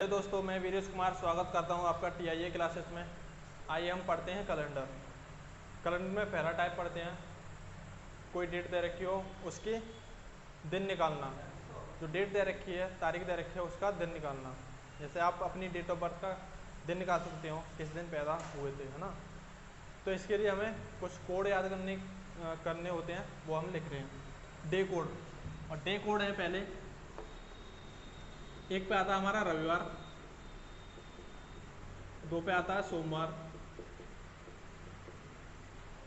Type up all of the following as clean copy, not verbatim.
दोस्तों, मैं वीरेश कुमार स्वागत करता हूं आपका TIA क्लासेस में। आइए हम पढ़ते हैं कैलेंडर। कैलेंडर में पहला टाइप पढ़ते हैं, कोई डेट दे रखी हो उसकी दिन निकालना। जो डेट दे रखी है, तारीख दे रखी है, उसका दिन निकालना। जैसे आप अपनी डेट ऑफ बर्थ का दिन निकाल सकते हो, किस दिन पैदा हुए थे, है ना। तो इसके लिए हमें कुछ कोड याद करने होते हैं, वो हम लिख रहे हैं। डे कोड, और डे कोड है पहले। एक पे आता है हमारा रविवार, दो पे आता है सोमवार,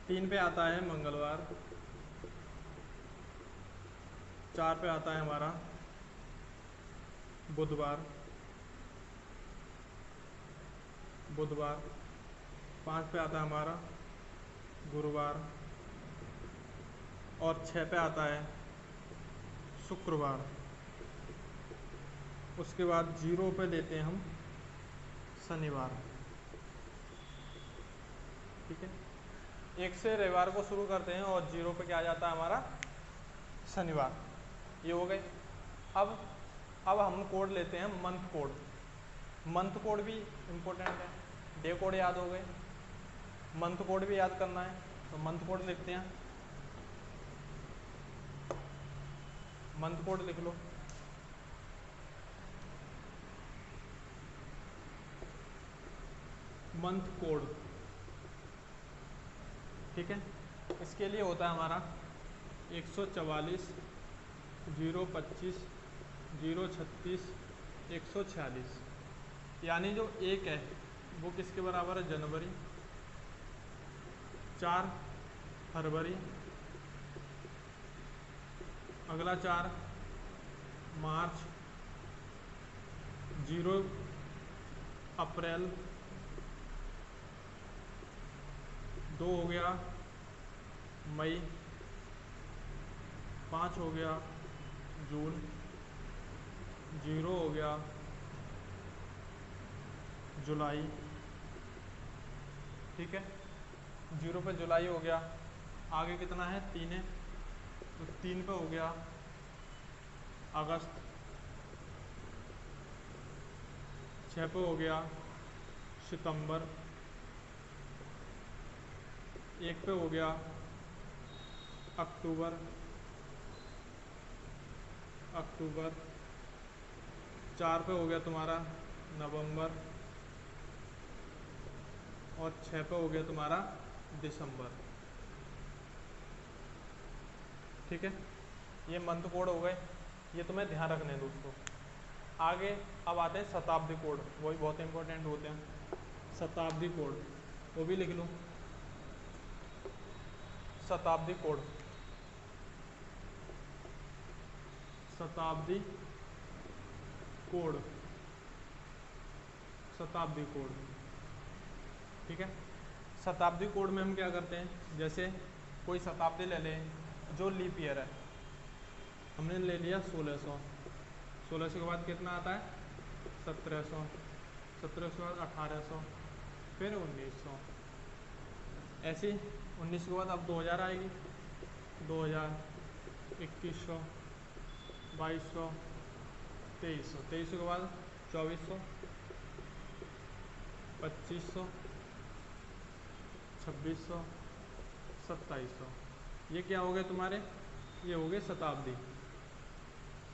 तीन पे आता है मंगलवार, चार पे आता है हमारा बुधवार, पाँच पे आता है हमारा गुरुवार, और छः पे आता है शुक्रवार। उसके बाद जीरो पे लेते हैं हम शनिवार। ठीक है, एक से रविवार को शुरू करते हैं और जीरो पे क्या आ जाता है हमारा शनिवार। ये हो गए। अब हम कोड लेते हैं मंथ कोड। मंथ कोड भी इम्पोर्टेंट है। डे कोड याद हो गए, मंथ कोड भी याद करना है, तो मंथ कोड लिखते हैं। मंथ कोड लिख लो। मंथ कोड, ठीक है। इसके लिए होता है हमारा 144, 025, 036, 146। यानी जो एक है वो किसके बराबर है? जनवरी। 4 फरवरी, अगला 4 मार्च, 0 अप्रैल, 2 हो गया मई, 5 हो गया जून, 0 हो गया जुलाई। ठीक है, 0 पे जुलाई हो गया। आगे कितना है? 3 है, तो 3 पे हो गया अगस्त, 6 पे हो गया सितंबर, 1 पे हो गया अक्टूबर, 4 पे हो गया तुम्हारा नवंबर, और 6 पे हो गया तुम्हारा दिसंबर। ठीक है, ये मंथ कोड हो गए, ये तुम्हें ध्यान रखने हैं दोस्तों। आगे अब आते हैं शताब्दी कोड, वही बहुत इंपॉर्टेंट होते हैं। शताब्दी कोड वो भी लिख लो। शताब्दी कोड, शताब्दी कोड, शताब्दी कोड। ठीक है, शताब्दी कोड में हम क्या करते हैं, जैसे कोई शताब्दी ले लें जो लीप ईयर है। हमने ले लिया 1600, 1600 के बाद कितना आता है? 1700, 1700 के बाद 1800, फिर 1900। ऐसे 1900 के बाद अब 2000 आएगी, 2000, 2100, 2200, 2300, 2300 के बाद 2400, 2500, 2600, 2700। ये क्या हो गए तुम्हारे? ये हो गए शताब्दी,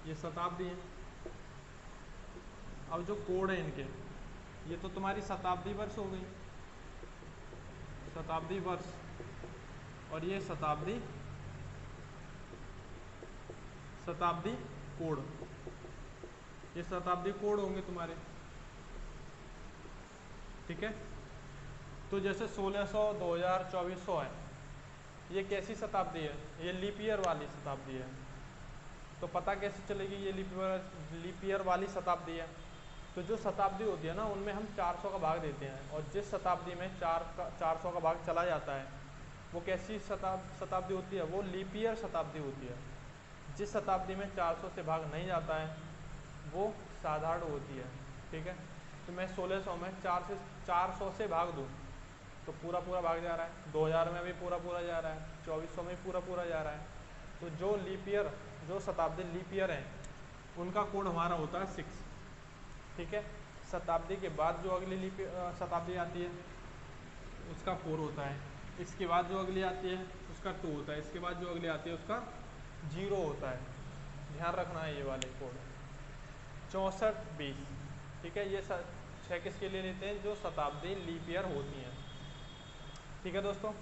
ये शताब्दी है। अब जो कोड है इनके, ये तो तुम्हारी शताब्दी वर्ष हो गई, शताब्दी वर्ष, और ये शताब्दी कोड, ये शताब्दी कोड होंगे तुम्हारे। ठीक है, तो जैसे 1600, 2000, 2400 है, ये कैसी शताब्दी है? ये लीप ईयर वाली शताब्दी है। तो पता कैसे चलेगी ये लीप ईयर वाली शताब्दी है? तो जो शताब्दी होती है ना, उनमें हम 400 का भाग देते हैं, और जिस शताब्दी में 400 का भाग चला जाता है, वो कैसी शताब्दी होती है? वो लीप ईयर शताब्दी होती है। जिस शताब्दी में 400 से भाग नहीं जाता है, वो साधारण होती है। ठीक है, तो मैं 1600 में 400 से भाग दूँ तो पूरा भाग जा रहा है। 2000 में भी पूरा जा रहा है, 2400 में भी पूरा जा रहा है। तो जो लीप ईयर, जो शताब्दी लीप ईयर है, उनका कोड हमारा होता है 6। ठीक है, शताब्दी के बाद जो अगली शताब्दी आती है उसका 4 होता है, इसके बाद जो अगली आती है उसका 2 होता है, इसके बाद जो अगली आती है उसका 0 होता है। ध्यान रखना है ये वाले कोड 64-20। ठीक है, ये 6 किसके लिए लेते हैं? जो शताब्दी लीप ईयर होती हैं। ठीक है दोस्तों,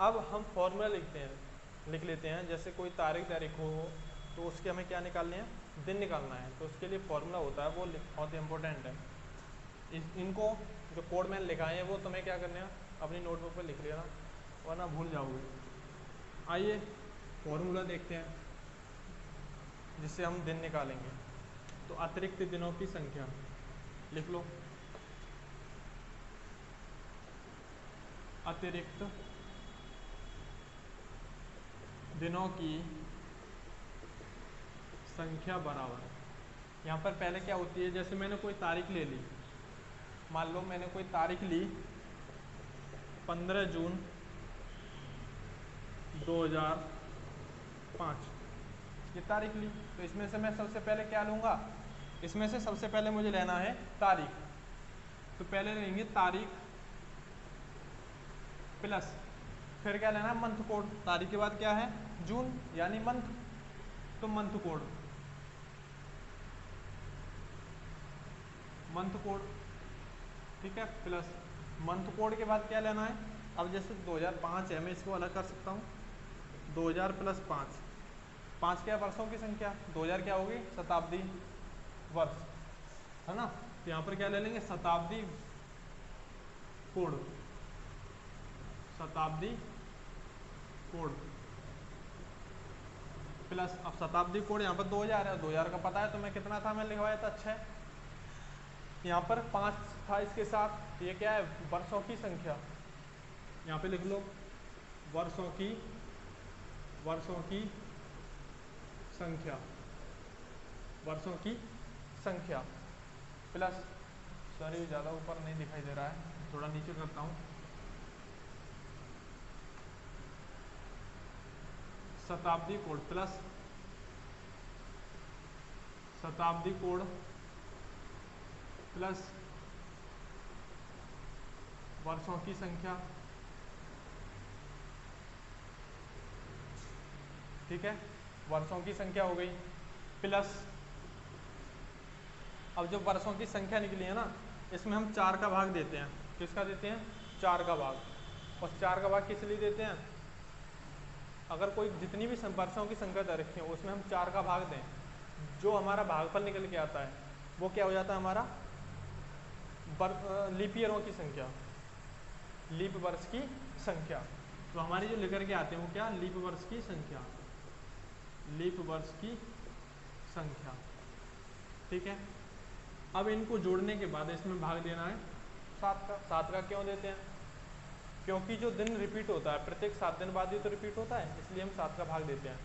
अब हम फॉर्मूला लिख लेते हैं। जैसे कोई तारीख हो तो उसके हमें क्या निकालने हैं? दिन निकालना है। तो उसके लिए फॉर्मूला होता है, वो बहुत इंपॉर्टेंट है। इनको जो कोड मैंने लिखाए हैं वो तुम्हें क्या करना है? अपनी नोटबुक पे लिख लेना, वरना भूल जाओगे। आइए फॉर्मूला देखते हैं जिससे हम दिन निकालेंगे। तो अतिरिक्त दिनों की संख्या लिख लो। अतिरिक्त दिनों की संख्या बराबर, यहाँ पर पहले क्या होती है? जैसे मैंने कोई तारीख ले ली, मान लो मैंने कोई तारीख ली 15 जून 2005, ये तारीख ली। तो इसमें से मैं सबसे पहले क्या लूँगा? इसमें से सबसे पहले मुझे लेना है तारीख। तो पहले लेंगे तारीख प्लस, फिर क्या लेना है? Month code. तारीख के बाद क्या है? जून यानी मंथ, तो मंथ कोड, मंथ कोड। ठीक है, प्लस मंथ कोड के बाद क्या लेना है? अब जैसे 2005 है, मैं इसको अलग कर सकता हूँ। 2000 प्लस 5, 5 क्या? वर्षों की संख्या। 2000 क्या होगी? शताब्दी वर्ष, है ना। तो यहाँ पर क्या ले लेंगे? शताब्दी कोड, शताब्दी कोड प्लस, अब शताब्दी कोड यहाँ पर 2000 है, 2000 का पता है तुम्हें कितना था? मैं लिखवाया था 6। यहाँ पर 5 था इसके साथ, ये क्या है? वर्षों की संख्या। यहाँ पे लिख लो वर्षों की संख्या, वर्षों की संख्या प्लस, सॉरी ज़्यादा ऊपर नहीं दिखाई दे रहा है, थोड़ा नीचे करता हूँ। शताब्दी कोड प्लस शताब्दी कोड प्लस वर्षों की संख्या। ठीक है, वर्षों की संख्या हो गई प्लस, अब जो वर्षों की संख्या निकली है ना, इसमें हम 4 का भाग देते हैं। किसका देते हैं? 4 का भाग। और 4 का भाग किस लिए देते हैं? अगर कोई जितनी भी वर्षों की संख्या दे रखी है उसमें हम 4 का भाग दें, जो हमारा भागफल निकल के आता है वो क्या हो जाता है? हमारा लीप ईयरों की संख्या, लीप वर्ष की संख्या। तो हमारी जो लेकर के आते हैं वो क्या? लीप वर्ष की संख्या, लीप वर्ष की संख्या। ठीक है, अब इनको जोड़ने के बाद इसमें भाग देना है 7 का। 7 का क्यों देते हैं? क्योंकि जो दिन रिपीट होता है प्रत्येक 7 दिन बाद ही तो रिपीट होता है, इसलिए हम 7 का भाग देते हैं।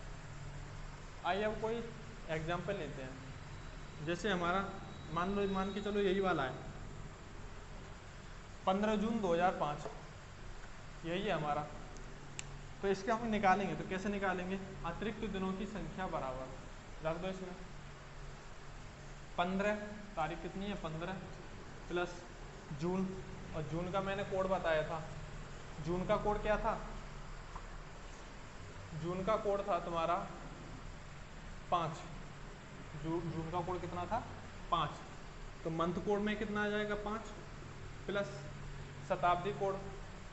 आइए अब कोई एग्जाम्पल लेते हैं। जैसे हमारा मान के चलो यही वाला है 15 जून 2005, यही है हमारा। तो इसके हम निकालेंगे, तो कैसे निकालेंगे? अतिरिक्त दिनों की संख्या बराबर रख दो इसमें 15, तारीख कितनी है? 15 प्लस जून, और जून का मैंने कोड बताया था। जून का कोड क्या था? जून का कोड था तुम्हारा 5। जून का कोड कितना था? 5। तो मंथ कोड में कितना आ जाएगा? 5 प्लस शताब्दी कोड।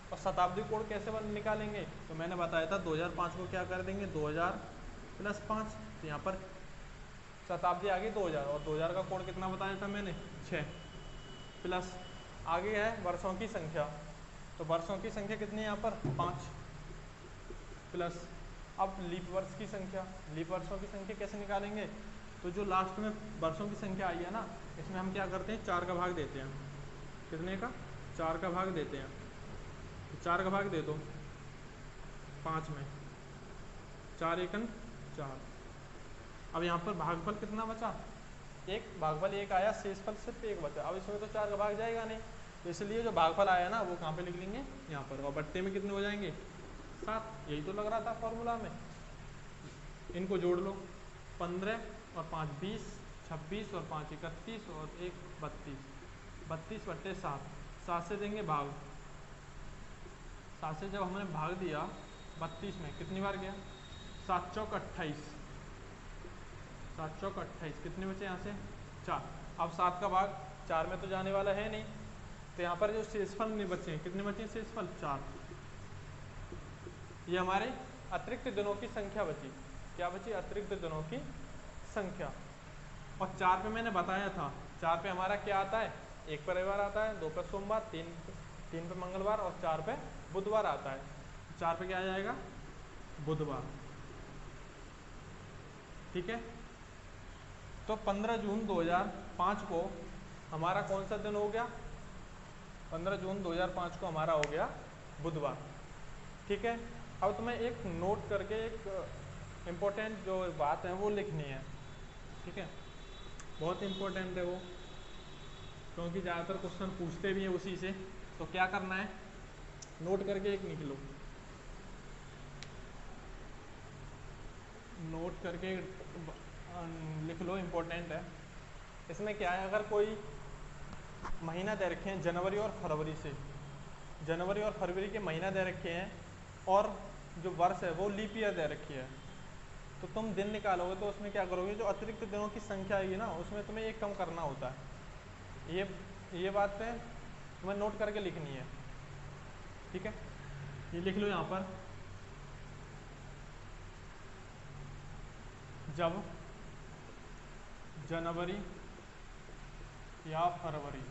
और शताब्दी कोड कैसे निकालेंगे? तो मैंने बताया था 2005 को क्या कर देंगे? 2000 प्लस 5। तो यहाँ पर शताब्दी आ गई 2000, और 2000 का कोड कितना बताया था मैंने? 6 प्लस आगे है वर्षों की संख्या। तो वर्षों की संख्या कितनी है यहाँ पर? 5 प्लस अब लीप वर्ष की संख्या। लीप वर्षों की संख्या कैसे निकालेंगे? तो जो लास्ट में वर्षों की संख्या आई है ना, इसमें हम क्या करते हैं? 4 का भाग देते हैं। कितने का? 4 का भाग देते हैं। तो 4 का भाग दे दो 5 में, 4 एकन 4। अब यहाँ पर भागफल कितना बचा? 1। भागफल 1 आया, शेषफल सिर्फ 1 बचा। अब इसमें तो 4 का भाग जाएगा नहीं, तो इसलिए जो भागफल आया ना वो कहाँ पे लिख लेंगे? यहाँ पर। और बट्टे में कितने हो जाएंगे? 7। यही तो लग रहा था फॉर्मूला में। इनको जोड़ लो, 15 और 5 20, 26 और 5 31 और 1 32, 32 बट्टे 7, 7 से देंगे भाग, 7 से जब हमने भाग दिया 32 में कितनी बार गया, 7 चौक 28, 7 चौक 28, कितने बचे यहाँ से 4। अब 7 का भाग 4 में तो जाने वाला है नहीं, तो यहाँ पर जो शेषफल नहीं बचे हैं, कितने बचे हैं शेषफल 4। ये हमारे अतिरिक्त दिनों की संख्या बची। क्या बची, अतिरिक्त दिनों की संख्या। और 4 पे मैंने बताया था, 4 पे हमारा क्या आता है, 1 पे रविवार आता है, 2 पे सोमवार, 3 पे मंगलवार और 4 पे बुधवार आता है। 4 पे क्या आ जाएगा, बुधवार। ठीक है, तो 15 जून 2005 को हमारा कौन सा दिन हो गया, 15 जून 2005 को हमारा हो गया बुधवार। ठीक है, अब तुम्हें एक नोट करके एक इम्पोर्टेंट जो बात है वो लिखनी है। ठीक है, बहुत इम्पोर्टेंट है वो, क्योंकि ज़्यादातर क्वेश्चन पूछते भी हैं उसी से। तो क्या करना है, नोट करके एक निकलो, नोट करके लिख लो, इम्पोर्टेंट है। इसमें क्या है, अगर कोई महीना दे रखे हैं जनवरी और फरवरी से, जनवरी और फरवरी के महीना दे रखे हैं और जो वर्ष है वो लीप ईयर दे रखी है, तो तुम दिन निकालोगे तो उसमें क्या करोगे, जो अतिरिक्त दिनों की संख्या आएगी ना उसमें तुम्हें एक कम करना होता है। ये बात पे तुम्हें नोट करके लिखनी है। ठीक है, ये लिख लो यहाँ पर, जब जनवरी या फरवरी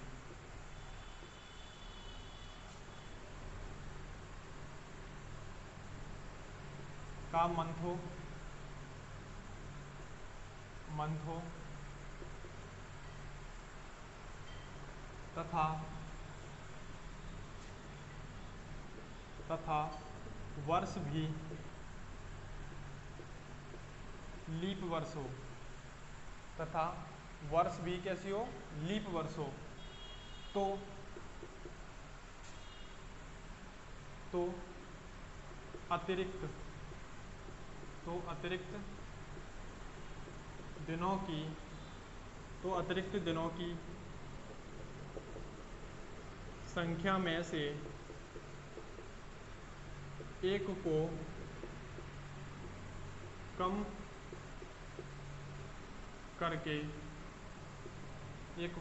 का मंथ हो तथा वर्ष भी लीप वर्ष हो, तथा वर्ष भी कैसी हो, लीप वर्ष हो, तो अतिरिक्त दिनों की संख्या में से एक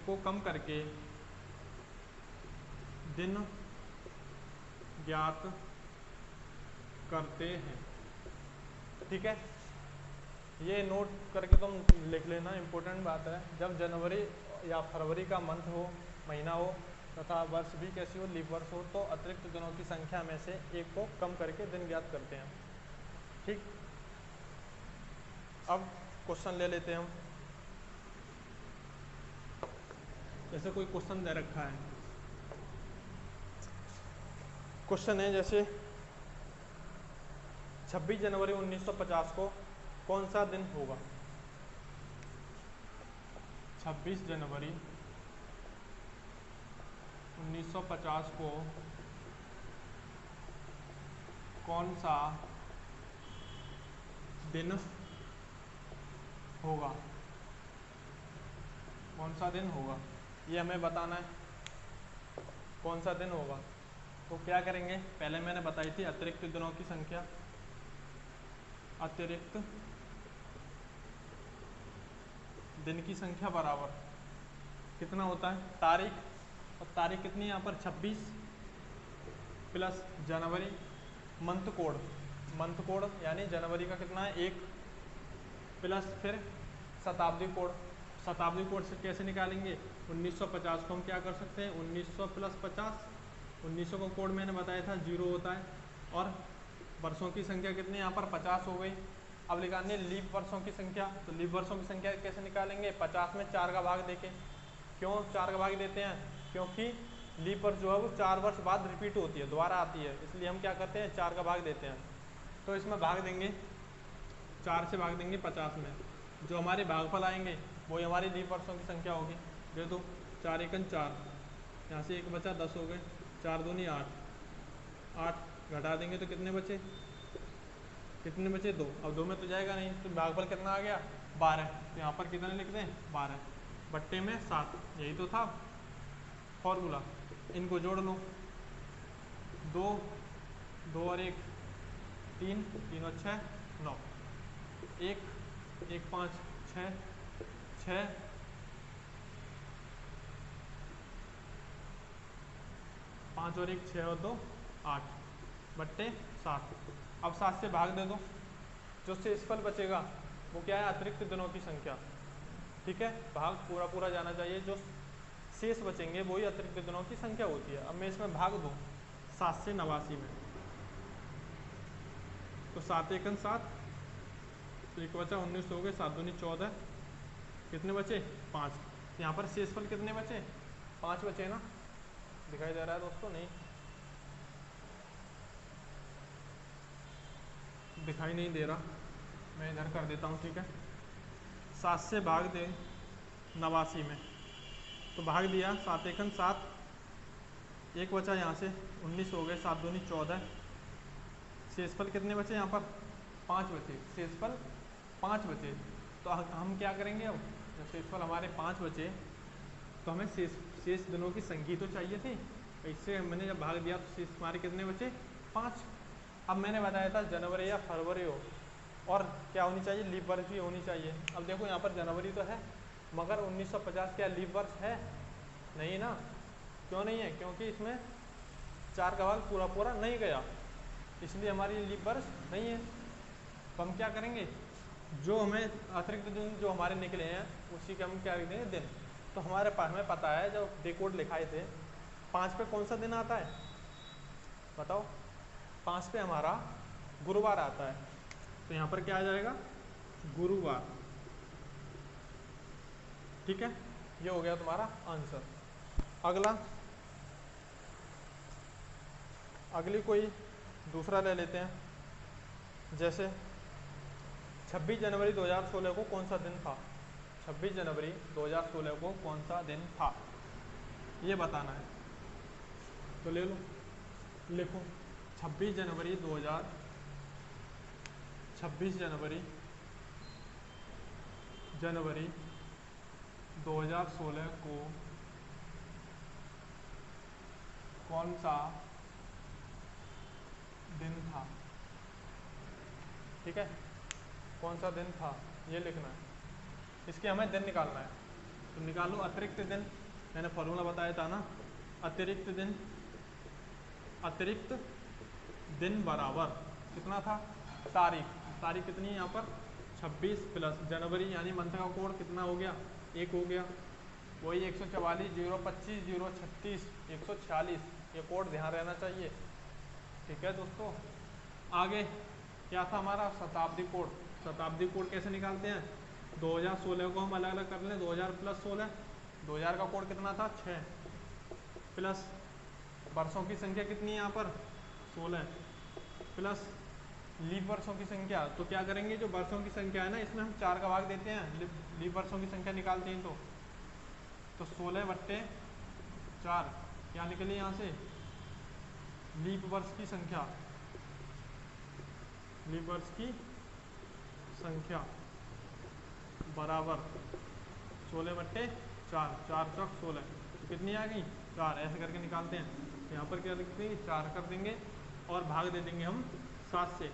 को कम करके दिन ज्ञात करते हैं। ठीक है, ये नोट करके तुम लिख लेना, इम्पोर्टेंट बात है। जब जनवरी या फरवरी का मंथ हो, महीना हो, तथा वर्ष भी कैसी हो, लीप वर्ष हो, तो अतिरिक्त दिनों की संख्या में से एक को कम करके दिन ज्ञात करते हैं। ठीक, अब क्वेश्चन ले लेते हैं हम। जैसे कोई क्वेश्चन दे रखा है, क्वेश्चन है जैसे 26 जनवरी 1950 को कौन सा दिन होगा, 26 जनवरी 1950 को कौन सा दिन होगा, कौन सा दिन होगा, ये हमें बताना है कौन सा दिन होगा। तो क्या करेंगे, पहले मैंने बताई थी अतिरिक्त दिनों की संख्या, अतिरिक्त दिन की संख्या बराबर कितना होता है, तारीख, और तारीख कितनी यहाँ पर 26 प्लस जनवरी, मंथ कोड यानी जनवरी का कितना है 1 प्लस फिर शताब्दी कोड से कैसे निकालेंगे, 1950 को हम क्या कर सकते हैं, 1900 प्लस 50, 1900 का कोड मैंने बताया था 0 होता है, और वर्षों की संख्या कितनी यहाँ पर 50 हो गई। अब निकालनी है लीप वर्षों की संख्या, तो लीप वर्षों की संख्या कैसे निकालेंगे, 50 में 4 का भाग देके। क्यों 4 का भाग देते हैं, क्योंकि लीप वर्ष जो है वो 4 वर्ष बाद रिपीट होती है, दोबारा आती है, इसलिए हम क्या करते हैं 4 का भाग देते हैं। तो इसमें भाग देंगे, 4 से भाग देंगे 50 में, जो हमारे भागफल आएंगे वही हमारी लीप वर्षों की संख्या होगी। दे दो 4 एकन 4, यहाँ से 1 बचा 10 हो गए, 4 दूनी 8, 8 घटा देंगे तो कितने बचे 2, अब 2 में तो जाएगा नहीं, तो भागफल कितना आ गया 12, तो यहाँ पर कितने लिख दें 12 बट्टे में 7, यही तो था फॉर्मूला। इनको जोड़ लो, 2 2 और 1 3 3 और 6 9, 1 1 5 6 6 5 और 1 6 और 2 8 बट्टे 7। अब 7 से भाग दे दो, जो शेषफल बचेगा वो क्या है अतिरिक्त दिनों की संख्या। ठीक है, भाग पूरा पूरा जाना चाहिए, जो शेष बचेंगे वही अतिरिक्त दिनों की संख्या होती है। अब मैं इसमें भाग दूँ 7 से 89 में, तो 7 एकन 7, तो एक बचा 19 हो गए, 7 दूनी 14, कितने बचे 5। यहाँ पर शेषफल कितने बचे 5 बचे ना, दिखाई दे रहा है दोस्तों? नहीं दिखाई नहीं दे रहा, मैं इधर कर देता हूँ। ठीक है, 7 से भाग दे 89 में, तो भाग दिया 7 एकन 7, एक बचा यहाँ से 19 हो गए, 7 दूनी 14, शेषफल कितने बचे यहाँ पर 5 बचे, शेषफल 5 बचे। तो हम क्या करेंगे, अब जब शेषफल हमारे 5 बचे तो हमें शेष दिनों की संख्या तो चाहिए थी, इससे मैंने जब भाग दिया तो शेष हमारे कितने बचे 5। अब मैंने बताया था जनवरी या फरवरी हो और क्या होनी चाहिए लीप वर्ष भी होनी चाहिए। अब देखो यहाँ पर जनवरी तो है मगर 1950 क्या लीप वर्ष है? नहीं ना। क्यों नहीं है? क्योंकि इसमें 4 का भाग पूरा पूरा नहीं गया, इसलिए हमारी लीप वर्ष नहीं है। तो हम क्या करेंगे, जो हमें अतिरिक्त दिन जो हमारे निकले हैं उसी के हम क्या लिख देंगे दिन। तो हमारे पास हमें पता है जब डे कोड लिखाए थे 5 पे कौन सा दिन आता है बताओ? 5 पे हमारा गुरुवार आता है, तो यहाँ पर क्या आ जाएगा गुरुवार। ठीक है, ये हो गया तुम्हारा आंसर। अगली कोई दूसरा ले लेते हैं, जैसे 26 जनवरी 2016 को कौन सा दिन था? 26 जनवरी 2016 को कौन सा दिन था ये बताना है। तो ले लो, लिखो 26 जनवरी 2016 को कौन सा दिन था। ठीक है, कौन सा दिन था ये लिखना है, इसके हमें दिन निकालना है। तो निकालो अतिरिक्त दिन, मैंने फॉर्मूला बताया था ना, अतिरिक्त दिन बराबर कितना था तारीख कितनी है यहाँ पर 26 प्लस जनवरी यानी मंथ का कोड कितना हो गया 1 हो गया, वही 144 025 036 146 ये कोड ध्यान रहना चाहिए। ठीक है दोस्तों, आगे क्या था हमारा शताब्दी कोड। शताब्दी कोड कैसे निकालते हैं, 2016 को हम अलग अलग कर लें, 2000 प्लस 16, 2000 का कोड कितना था 6 प्लस वर्षों की संख्या कितनी है यहाँ पर 16 प्लस लीप वर्षों की संख्या। तो क्या करेंगे, जो वर्षों की संख्या है ना इसमें हम 4 का भाग देते हैं, लीप वर्षों की संख्या निकालते हैं। तो 16/4 क्या निकली यहाँ से लीप वर्ष की संख्या, लीप वर्ष की संख्या बराबर 16/4, 4 चौक 16, तो कितनी आ गई 4, ऐसे करके निकालते हैं। तो यहाँ पर क्या लिख देंगे 4 कर देंगे और भाग दे देंगे हम 7 से,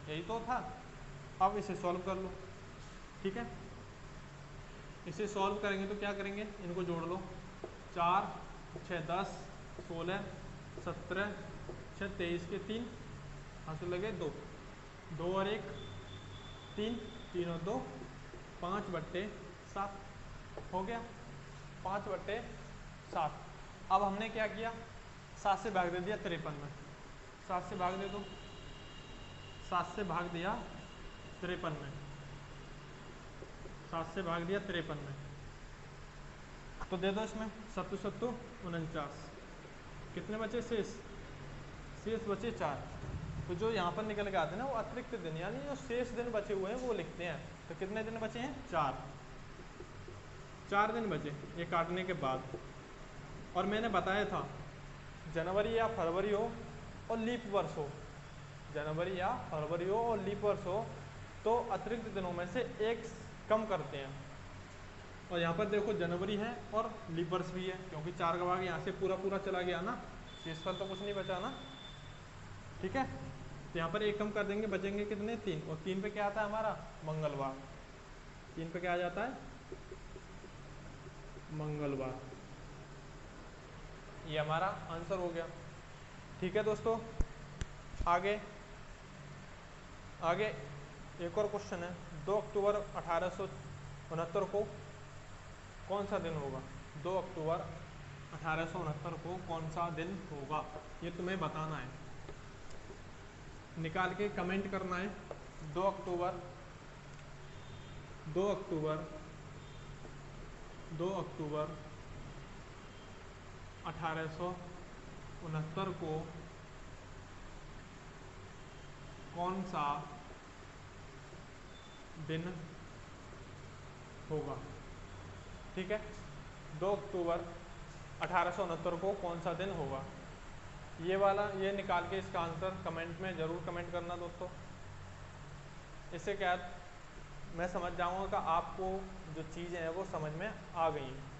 यही तो था। अब इसे सॉल्व कर लो। ठीक है, इसे सॉल्व करेंगे तो क्या करेंगे, इनको जोड़ लो, 4 6 10 16 17 6 23 के 3 हाथ लगे 2 2 और 1 3 3 और 2 5/7 हो गया 5/7। अब हमने क्या किया 7 से भाग दे दिया 53 में, 7 से भाग दे दो, 7 से भाग दिया 53 में, 7 से भाग दिया 53 में, तो दे दो इसमें 7 7 49, कितने बचे शेष बचे 4। तो जो यहाँ पर निकल के आते हैं ना वो अतिरिक्त दिन यानी जो शेष दिन बचे हुए हैं वो लिखते हैं। तो कितने दिन बचे हैं 4 दिन बचे ये काटने के बाद। और मैंने बताया था जनवरी या फरवरी हो और लीप वर्ष हो, जनवरी या फरवरी हो और लीप वर्ष हो तो अतिरिक्त दिनों में से एक कम करते हैं। और यहाँ पर देखो जनवरी है और लीप वर्ष भी है, क्योंकि 4 का भाग यहाँ से पूरा पूरा चला गया ना, शेषफल तो कुछ नहीं बचा ना। ठीक है, तो यहाँ पर एक कम कर देंगे, बचेंगे कितने 3, और 3 पे क्या आता है हमारा मंगलवार, 3 पे क्या आ जाता है मंगलवार। ये हमारा आंसर हो गया। ठीक है दोस्तों, आगे आगे एक और क्वेश्चन है, 2 अक्टूबर 1869 को कौन सा दिन होगा? 2 अक्टूबर 1869 को कौन सा दिन होगा, ये तुम्हें बताना है, निकाल के कमेंट करना है। 2 अक्टूबर 2 अक्टूबर 2 अक्टूबर 1869 को कौन सा दिन होगा? ठीक है, 2 अक्टूबर 1869 को कौन सा दिन होगा, ये वाला ये निकाल के इसका आंसर कमेंट में ज़रूर कमेंट करना दोस्तों। इससे क्या मैं समझ जाऊंगा कि आपको जो चीज़ें हैं वो समझ में आ गई हैं।